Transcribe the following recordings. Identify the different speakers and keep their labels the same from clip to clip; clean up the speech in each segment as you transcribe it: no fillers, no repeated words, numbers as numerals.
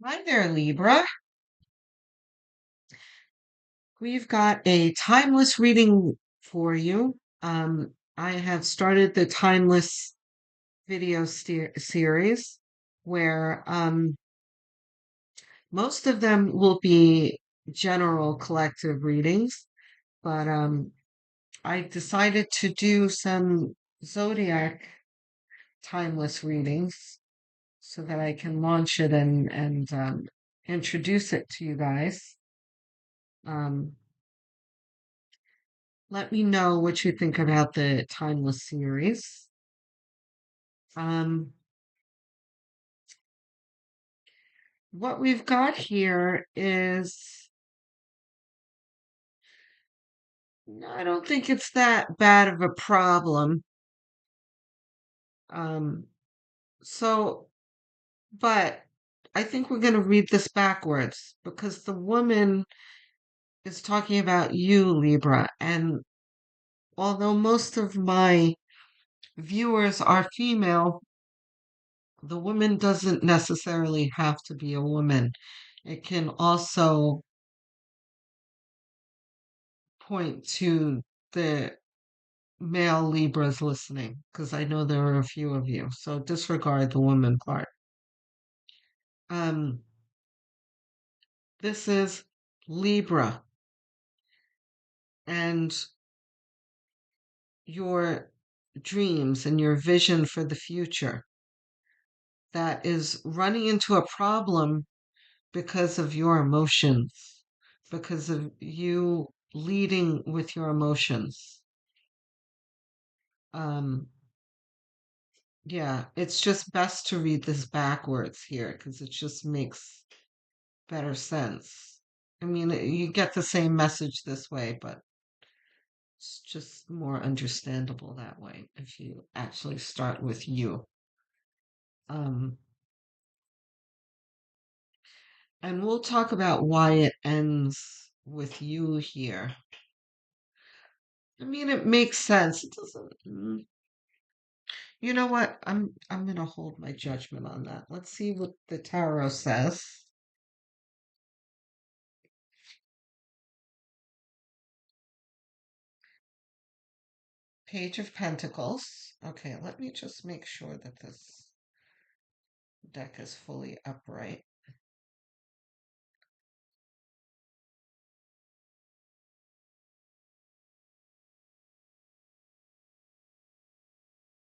Speaker 1: Hi there, Libra. We've got a timeless reading for you. I have started the timeless video series where most of them will be general collective readings, but I decided to do some zodiac timeless readings so that I can launch it and introduce it to you guys. Um, Let me know what you think about the Timeless series. Um, what we've got here is, I don't think it's that bad of a problem. Um, so, but I think we're going to read this backwards because the woman is talking about you, Libra. And although most of my viewers are female, the woman doesn't necessarily have to be a woman. It can also point to the male Libras listening, because I know there are a few of you. So disregard the woman part. Um, this is Libra and your dreams and your vision for the future that is running into a problem because of your emotions, because of you leading with your emotions. Um, yeah, it's just best to read this backwards here because it just makes better sense. I mean, you get the same message this way, but it's just more understandable that way if you actually start with you. Um, and we'll talk about why it ends with you here. I mean, it makes sense. It doesn't. You know what? I'm gonna hold my judgment on that. Let's see what the tarot says. Page of Pentacles. Okay, let me just make sure that this deck is fully upright.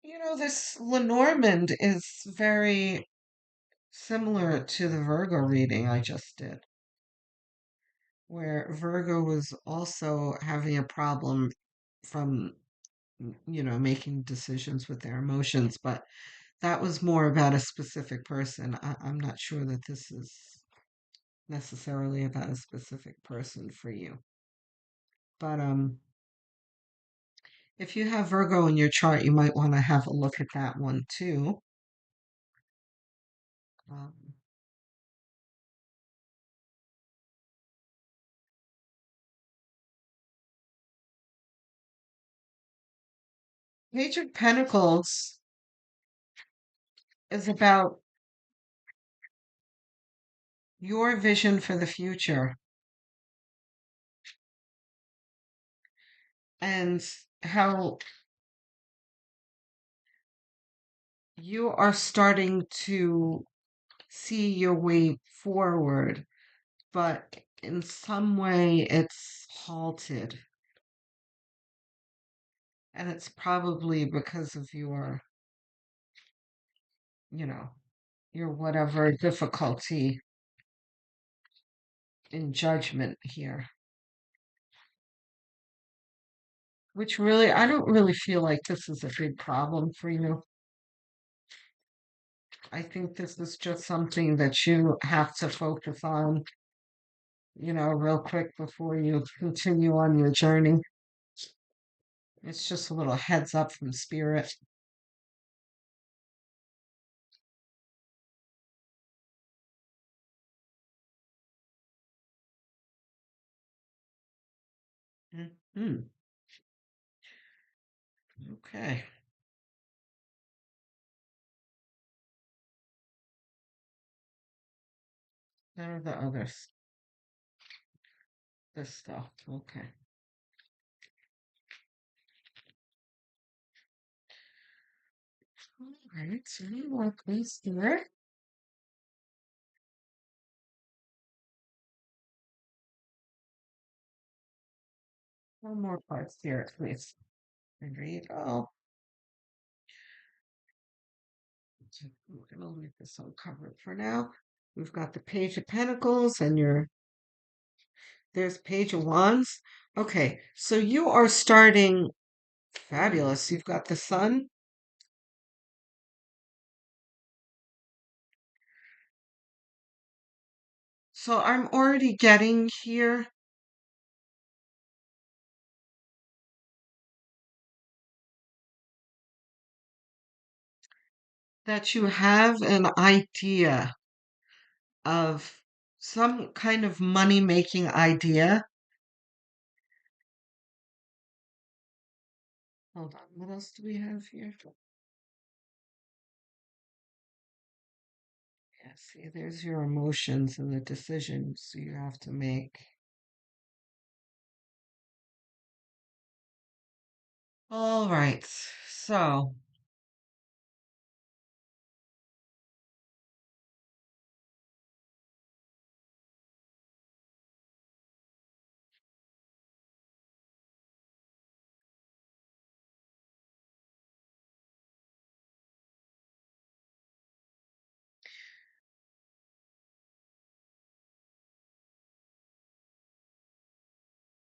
Speaker 1: You know, this Lenormand is very similar to the Virgo reading I just did, where Virgo was also having a problem from, making decisions with their emotions, but that was more about a specific person. I'm not sure that this is necessarily about a specific person for you. But if you have Virgo in your chart, you might want to have a look at that one too. Um, Page of Pentacles is about your vision for the future and how you are starting to see your way forward, but in some way it's halted. And it's probably because of you know, your whatever difficulty in judgment here. Which really, I don't really feel like this is a big problem for you. I think this is just something that you have to focus on, real quick before you continue on your journey. It's just a little heads up from spirit. Hmm. Okay. None of the others. This stuff. Okay. All right. So you want this here. One more part here, please. And read. Oh, we're gonna leave this uncovered for now. We've got the Page of Pentacles and there's Page of Wands. Okay, so you are starting fabulous. You've got the Sun. So I'm already getting here that you have an idea of some kind of money making idea. Hold on, what else do we have here? Yeah, see, there's your emotions and the decisions you have to make. All right, so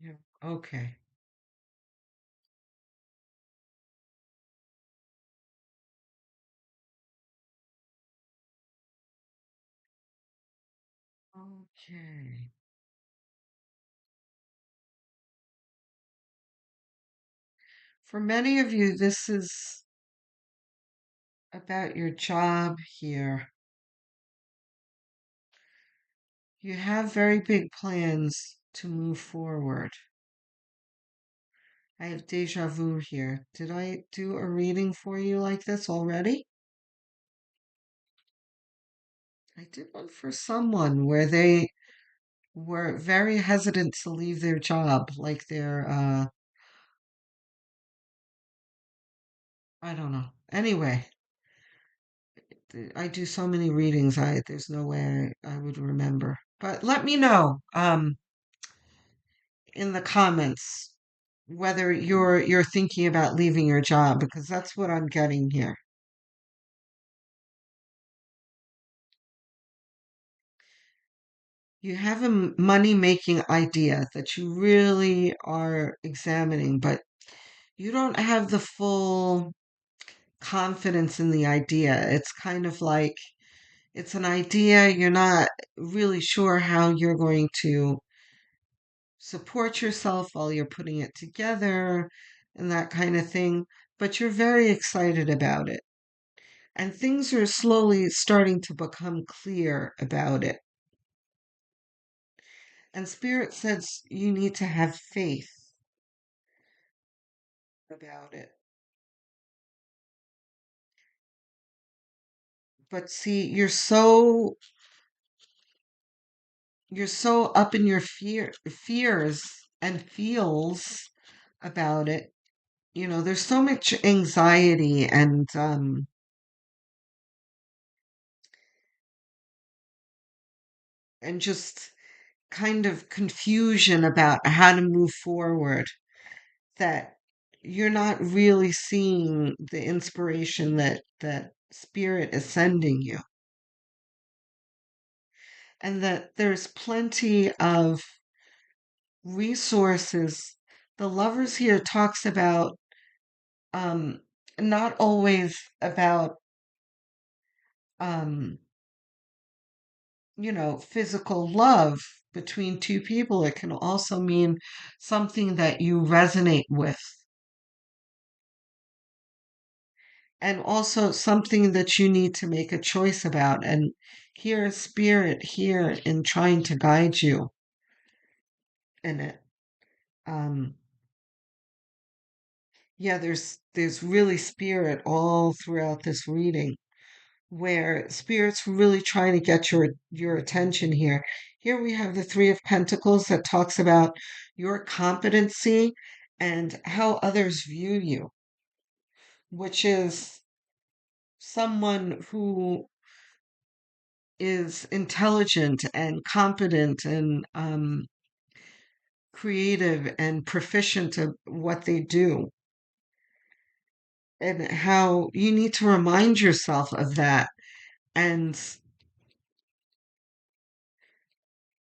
Speaker 1: yeah, okay. Okay. For many of you, this is about your job here. You have very big plans to move forward. I have deja vu here. Did I do a reading for you like this already? I did one for someone where they were very hesitant to leave their job, like I don't know. Anyway, I do so many readings, there's no way I would remember. But let me know in the comments whether you're thinking about leaving your job because that's what I'm getting here. You have a money making idea that you really are examining, but you don't have the full confidence in the idea. It's kind of like it's an idea, you're not really sure how you're going to support yourself while you're putting it together and that kind of thing, but you're very excited about it. And things are slowly starting to become clear about it. And Spirit says you need to have faith about it. But see, you're so up in your fears and feels about it. You know, there's so much anxiety and just kind of confusion about how to move forward that you're not really seeing the inspiration that spirit is sending you, and that there's plenty of resources. The lovers here talks about um not always about um physical love between two people. It can also mean something that you resonate with, and also something that you need to make a choice about. And here is spirit here in trying to guide you in it. Um, yeah, there's really spirit all throughout this reading. where spirit's really trying to get your attention here. Here we have the Three of Pentacles that talks about your competency and how others view you, which is someone who is intelligent and competent and creative and proficient at what they do, and how you need to remind yourself of that and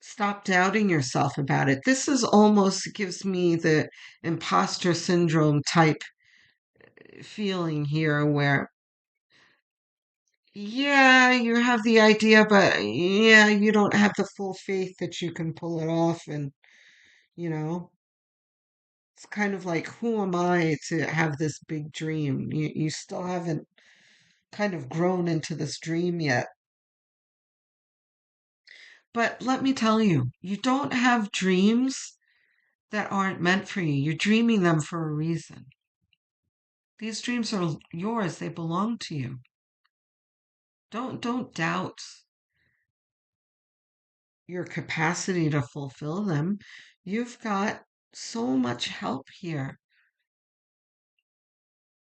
Speaker 1: stop doubting yourself about it. This is almost gives me the imposter syndrome type feeling here where, yeah, you have the idea, but yeah, you don't have the full faith that you can pull it off. And, you know, it's kind of like, who am I to have this big dream? You still haven't kind of grown into this dream yet. But let me tell you, you don't have dreams that aren't meant for you. You're dreaming them for a reason. These dreams are yours, they belong to you. Don't doubt your capacity to fulfill them. You've got so much help here.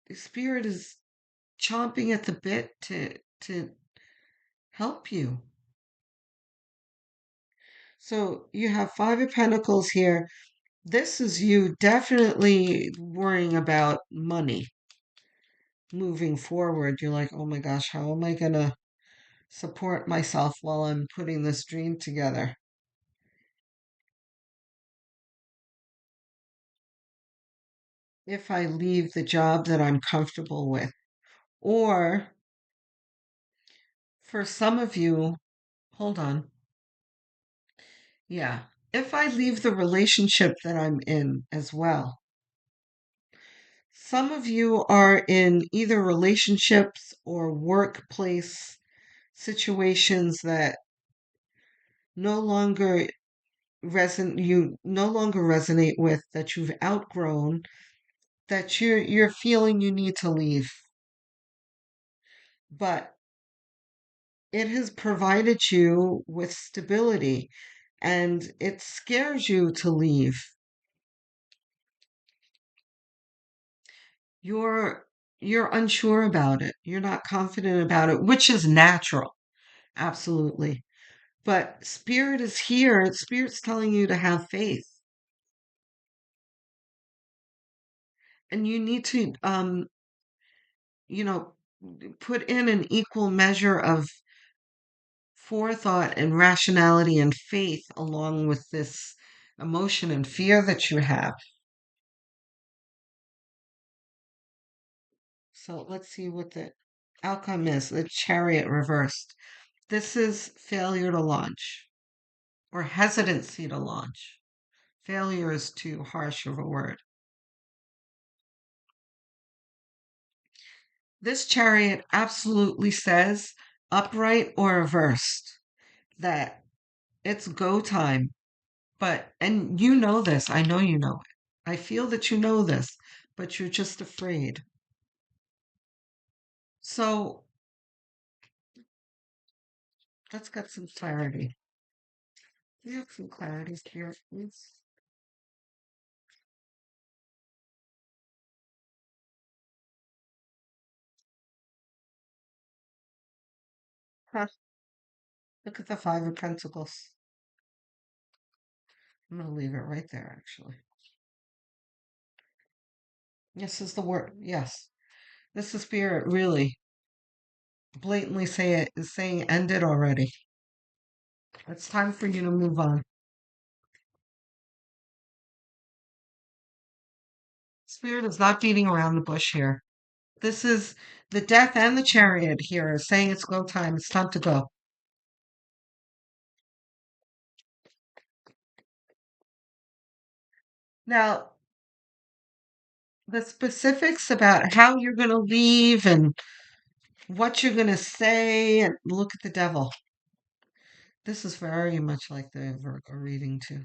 Speaker 1: The spirit is chomping at the bit to help you. So you have Five of Pentacles here. This is you definitely worrying about money moving forward. You're like, oh my gosh, how am I going to support myself while I'm putting this dream together? If I leave the job that I'm comfortable with. Or for some of you, hold on. Yeah. If I leave the relationship that I'm in as well. Some of you are in either relationships or workplace situations that no longer you no longer resonate with, that you've outgrown, that you're feeling you need to leave. But it has provided you with stability and it scares you to leave. You're you're unsure about it. You're not confident about it, which is natural. Absolutely. But spirit is here. Spirit's telling you to have faith. And you need to you know, put in an equal measure of forethought and rationality and faith along with this emotion and fear that you have. So let's see what the outcome is. The Chariot reversed. This is failure to launch or hesitancy to launch. Failure is too harsh of a word. This Chariot absolutely says, upright or reversed, that it's go time. But, and you know this, I know you know it. I feel that you know this, but you're just afraid. So let's get some clarity. Do you have some clarity here, please? Huh. Look at the Five of Pentacles. I'm going to leave it right there, actually. This is the word. Yes. This is spirit really blatantly is saying end it already. It's time for you to move on. Spirit is not beating around the bush here. This is the Death and the Chariot here is saying it's go time. It's time to go. Now, the specifics about how you're going to leave and what you're going to say, and look at the Devil. This is very much like the Virgo reading, too.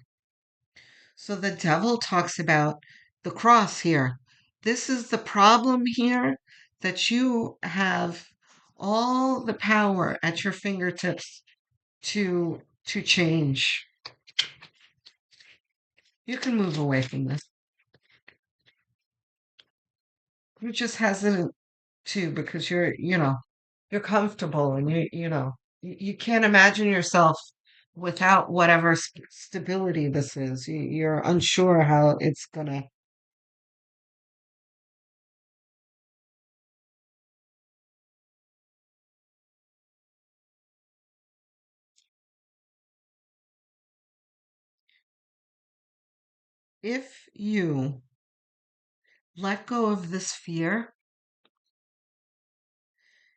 Speaker 1: So the Devil talks about the cross here. This is the problem here, that you have all the power at your fingertips to change. You can move away from this. You're just hesitant too because you're comfortable and you can't imagine yourself without whatever stability this is. You're unsure how it's gonna. If you let go of this fear,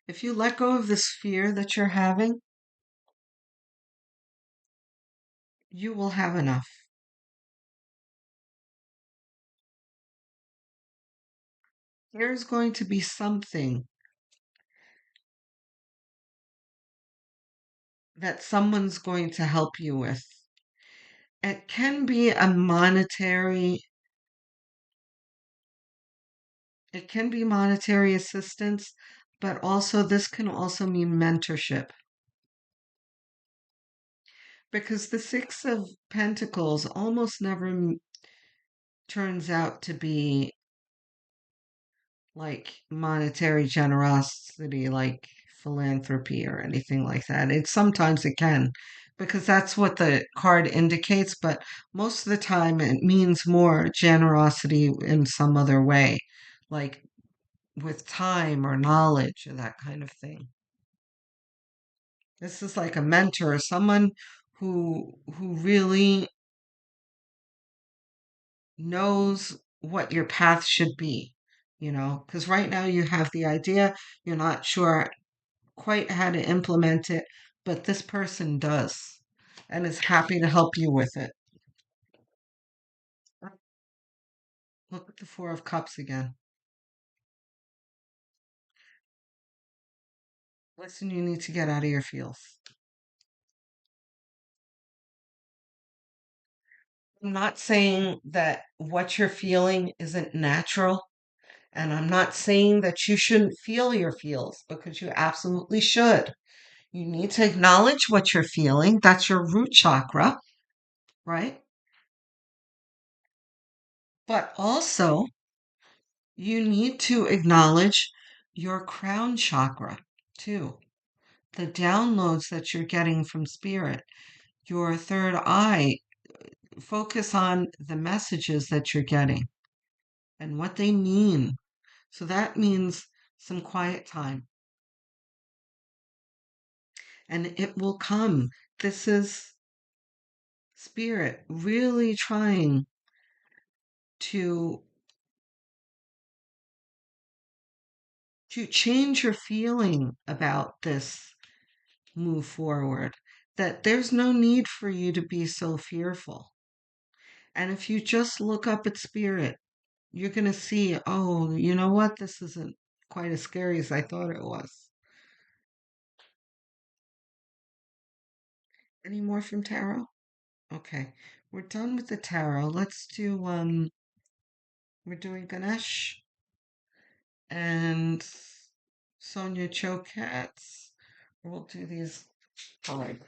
Speaker 1: if you let go of this fear that you're having, you will have enough. There's going to be something that someone's going to help you with. It can be a monetary, it can be monetary assistance, but also this can also mean mentorship. Because the Six of Pentacles almost never turns out to be like monetary generosity, like philanthropy or anything like that. Sometimes it can, because that's what the card indicates, but most of the time it means more generosity in some other way, like with time or knowledge or that kind of thing. This is like a mentor, someone who really knows what your path should be, because right now you have the idea, you're not sure quite how to implement it, but this person does and is happy to help you with it. Look at the Four of Cups again. Listen, you need to get out of your feels. I'm not saying that what you're feeling isn't natural, and I'm not saying that you shouldn't feel your feels because you absolutely should. You need to acknowledge what you're feeling. That's your root chakra, right? But also, you need to acknowledge your crown chakra too. The downloads that you're getting from spirit, your third eye, focus on the messages that you're getting and what they mean. So that means some quiet time and it will come. This is spirit really trying to change your feeling about this move forward, that there's no need for you to be so fearful. And if you just look up at spirit, you're going to see, oh, you know what? This isn't quite as scary as I thought it was. Any more from tarot? Okay. We're done with the tarot. Let's do we're doing Ganesh and Sonia Chokats. We'll do these five.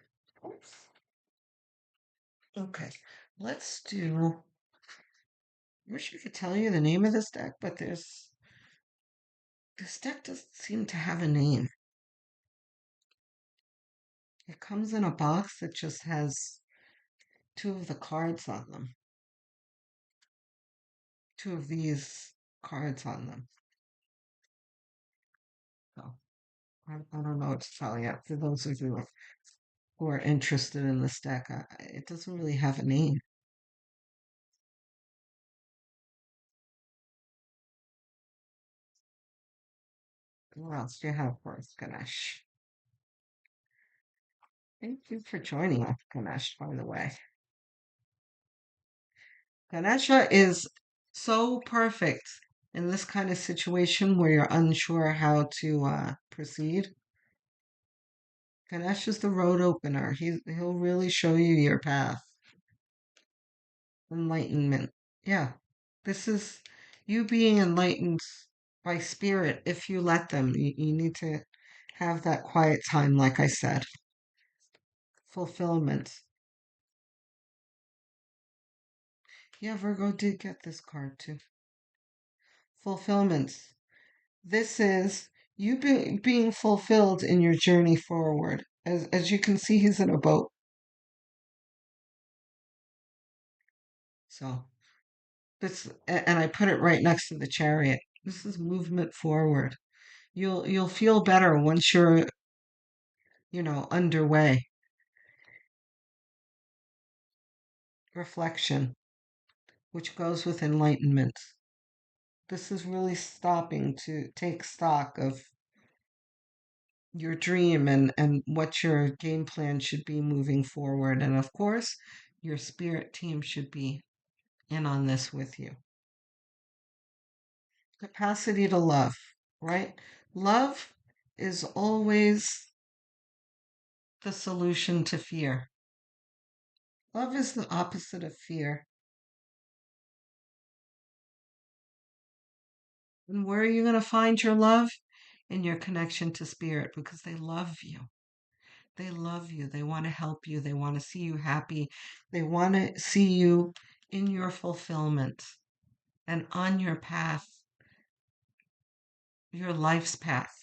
Speaker 1: Oops. Okay. Let's do I wish I could tell you the name of this deck, but this deck doesn't seem to have a name. It comes in a box that just has two of the cards on them. Two of these cards on them. So I don't know what to tell you. For those of you who are interested in this deck, it doesn't really have a name. What else do you have for us, Ganesh? Thank you for joining us, Ganesh, by the way. Ganesha is so perfect in this kind of situation where you're unsure how to proceed. Ganesh is the road opener. He'll really show you your path. Enlightenment. Yeah. This is you being enlightened by spirit if you let them. You need to have that quiet time, like I said. Fulfillment. Yeah, Virgo did get this card too. Fulfillment. This is you being fulfilled in your journey forward. As you can see, he's in a boat. So and I put it right next to the chariot. This is movement forward. You'll feel better once you're, underway. Reflection, which goes with enlightenment. This is really stopping to take stock of your dream and what your game plan should be moving forward. And of course, your spirit team should be in on this with you. Capacity to love, right? Love is always the solution to fear. Love is the opposite of fear. And where are you going to find your love? In your connection to spirit, because they love you. They love you. They want to help you. They want to see you happy. They want to see you in your fulfillment and on your path, your life's path.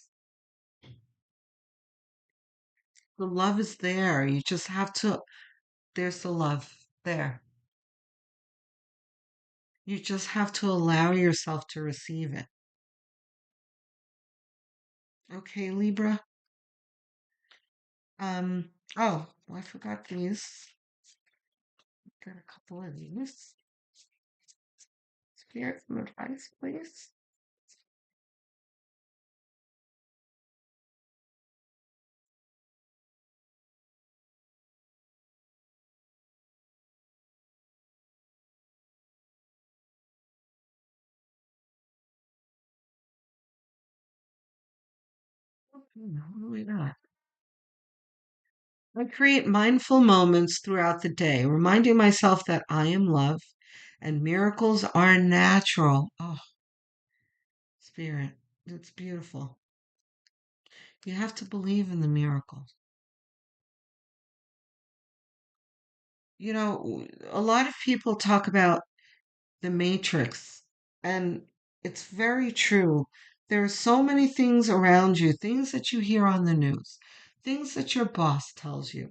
Speaker 1: The love is there. You just have to, there's the love there. You just have to allow yourself to receive it. Okay, Libra. Oh, well, I forgot these. Got a couple of these. Spirit, some advice, please. What do we got? I create mindful moments throughout the day, reminding myself that I am love and miracles are natural. Oh, Spirit, it's beautiful. You have to believe in the miracles. A lot of people talk about the matrix, and it's very true. There are so many things around you, things that you hear on the news, things that your boss tells you,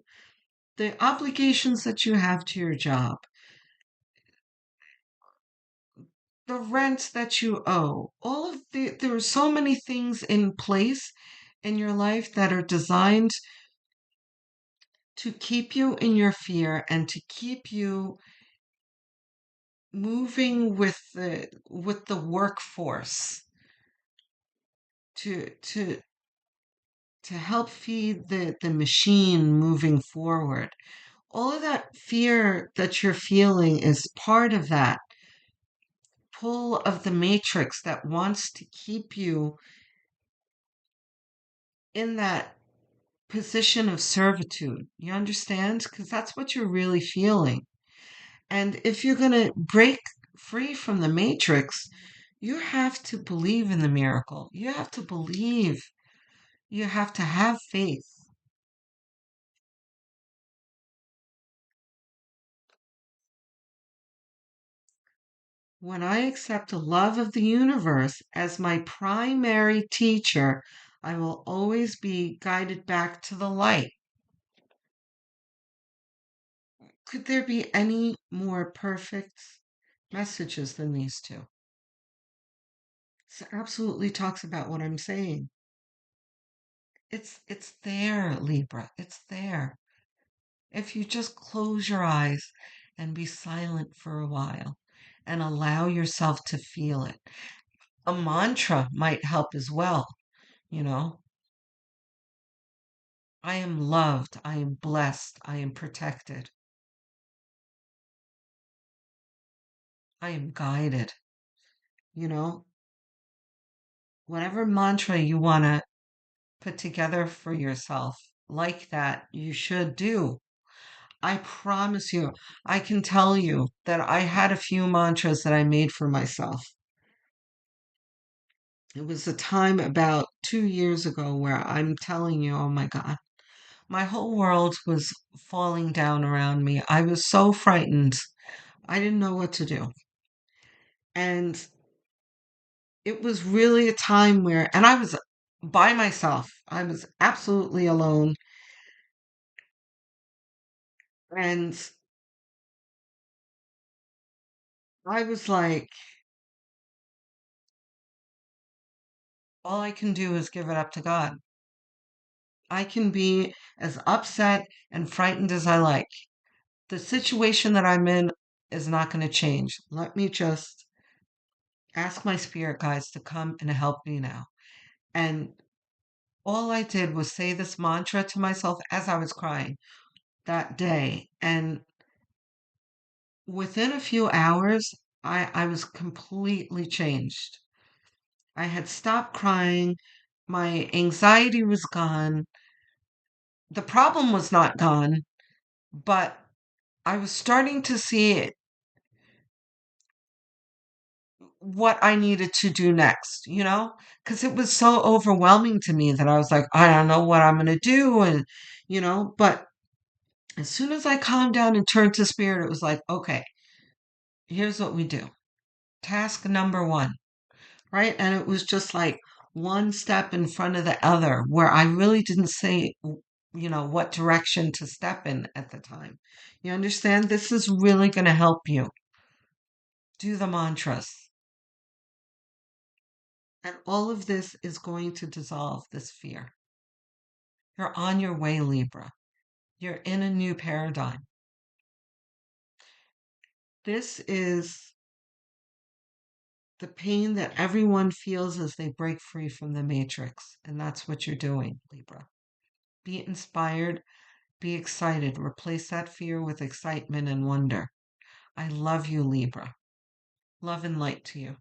Speaker 1: the obligations that you have to your job, the rent that you owe, there are so many things in place in your life that are designed to keep you in your fear and to keep you moving with the workforce to to to help feed the machine moving forward. All of that fear that you're feeling is part of that pull of the matrix that wants to keep you in that position of servitude. You understand? Because that's what you're really feeling. And if you're going to break free from the matrix, you have to believe in the miracle. You have to believe. You have to have faith. When I accept the love of the universe as my primary teacher, I will always be guided back to the light. Could there be any more perfect messages than these two? It absolutely talks about what I'm saying. It's there, Libra. It's there. If you just close your eyes and be silent for a while and allow yourself to feel it. A mantra might help as well, you know. I am loved, I am blessed, I am protected, I am guided, you know. Whatever mantra you want to put together for yourself, like that, you should do. I promise you, I can tell you that I had a few mantras that I made for myself. It was a time about 2 years ago where I'm telling you, oh my God, my whole world was falling down around me. I was so frightened. I didn't know what to do. And it was really a time where, and I was by myself, I was absolutely alone. And I was like, all I can do is give it up to God. I can be as upset and frightened as I like. The situation that I'm in is not going to change. Let me just ask my spirit guides to come and help me now. And all I did was say this mantra to myself as I was crying that day. And within a few hours, I was completely changed. I had stopped crying. My anxiety was gone. The problem was not gone, but I was starting to see it, what I needed to do next, because it was so overwhelming to me that I was like, I don't know what I'm going to do. But as soon as I calmed down and turned to spirit, it was like, okay, here's what we do. Task number one, right? And it was just like one step in front of the other where I really didn't say, what direction to step in at the time. You understand? This is really going to help you. Do the mantras. And all of this is going to dissolve this fear. You're on your way, Libra. You're in a new paradigm. This is the pain that everyone feels as they break free from the matrix. And that's what you're doing, Libra. Be inspired, be excited. Replace that fear with excitement and wonder. I love you, Libra. Love and light to you.